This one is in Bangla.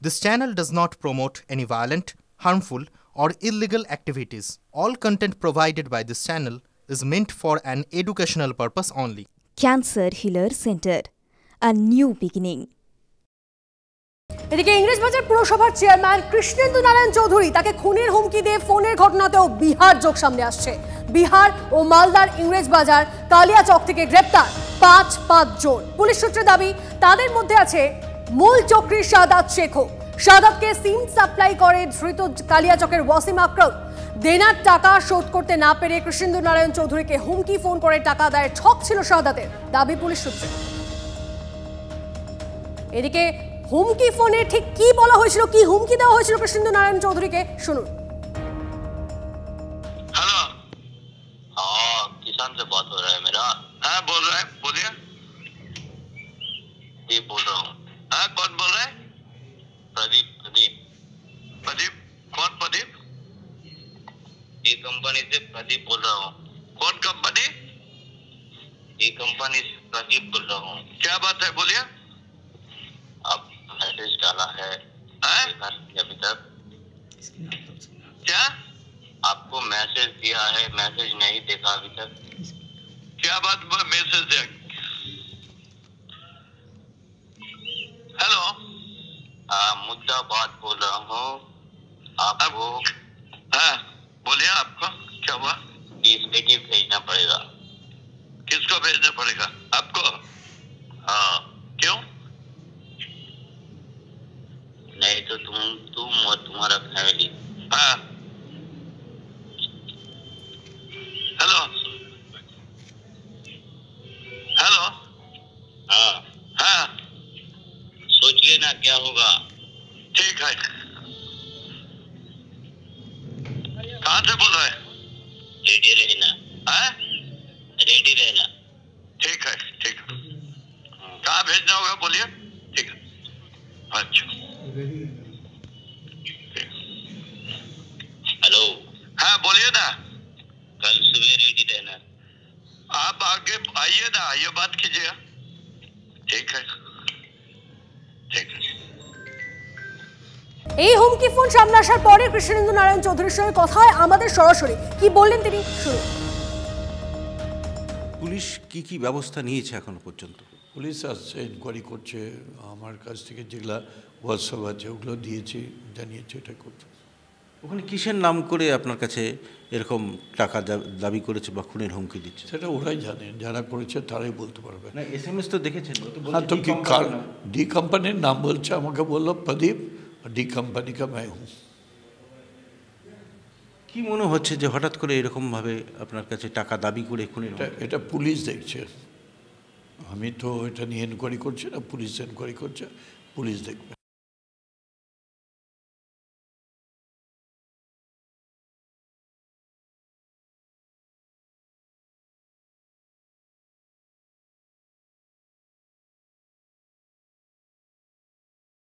This channel does not promote any violent, harmful, or illegal activities. All content provided by this channel is meant for an educational purpose only. Cancer Healer Center, a new beginning. এদিকে ইংরেজবাজার পুরসভার চেয়ারম্যান কৃষ্ণেন্দু নারায়ণ চৌধুরী তাকে খুনের হুমকি দিয়ে ফোনের ঘটনাতেও বিহার যোগ সামনে আসছে। বিহার ও মালদার ইংরেজবাজার কালিয়াচক থেকে গ্রেপ্তার পাঁচ জন। পুলিশ সূত্রে দাবি তাদের মধ্যে আছে মূল চক্রী সাদাত শেখও। সাদাতকে সিম সাপ্লাই করে ধৃত কালিয়াচকের ওয়াসিম আকরাম। দেনার টাকা শোধ করতে না পেরে কৃষ্ণেন্দু নারায়ণ চৌধুরীকে হুমকি ফোন করে টাকা আদায়ের ছক ছিল সাদাতের, দাবি পুলিশ সূত্রে। এদিকে হুমকি ফোনে ঠিক কি বলা হয়েছিল, কি হুমকি দেওয়া হয়েছিল কৃষ্ণেন্দু নারায়ণ চৌধুরীকে, শুনুন। हेलो, हाँ किसान से बात हो रहा है मेरा। हाँ बोल रहा है, बोलिए। जी बोल रहा हूँ। हाँ कौन बोल रहा है? प्रदीप। कौन प्रदीप? ये कंपनी से प्रदीप बोल रहा हूँ। कौन कंपनी? ये कंपनी से प्रदीप बोल रहा हूँ। क्या बात है, बोलिए। आप मैसेज डाला है अभी तक? क्या आपको मैसेज दिया है, मैसेज नहीं देखा अभी तक? क्या बात मैसेज दिया? हेलो, मुद्दा बात बोल रहा हूँ आपको। हाँ बोलिए, आपको क्या हुआ? डिस्पेटिव भेजना पड़ेगा। किसको भेजना पड़ेगा? आपको? हाँ क्यों? नहीं तो तुम और तुम्हारा फैमिली। हाँ हेलो हाँ सोच लेना क्या होगा। ठीक है। कहाँ से बोल रहे हैं? रेडी रहना। हाँ रेडी रहना। ठीक है ठीक है। कहाँ भेजना होगा बोलिए। ठीक है। अच्छा हेलो, हाँ बोलिए ना। कल सुबह रेडी रहना। आप आगे आइए ना, आइए बात कीजिएगा। ठीक है ठीक है। এই হুমকি ফোন সামনে আসার পরে কৃষ্ণেন্দু নারায়ণ চৌধুরীর সঙ্গে কথা হয় আমাদের সরাসরি। কি বললেন তিনি, শুনুন। পুলিশ কি ব্যবস্থা নিয়েছে এখনো পর্যন্ত? পুলিশ আসছে, ইনকোয়ারি করছে, আমার কাছ থেকে যেগুলা হোয়াটসঅ্যাপ আছে ওগুলো দিয়েছি, জানিয়েছে এটা করছে। ওখানে কিসের নাম করে আপনার কাছে এরকম টাকা দাবি করেছে বা খুনের হুমকি দিচ্ছে? সেটা ওরাই জানে, যারা করেছে তারাই বলতে পারবে। না SMS তো দেখেছেন? হ্যাঁ তো কি ডি কোম্পানির নাম বলছে, আমাকে বললো প্রদীপ, ডি কোম্পানি কা मैं हूँ। কি মনে হচ্ছে যে হঠাৎ করে এরকমভাবে আপনার কাছে টাকা দাবি করে খুনের? এটা পুলিশ দেখছে, আমি তো এটা নিয়ে এনকোয়ারি করছি না, পুলিশ এনকোয়ারি করছে, পুলিশ দেখবে।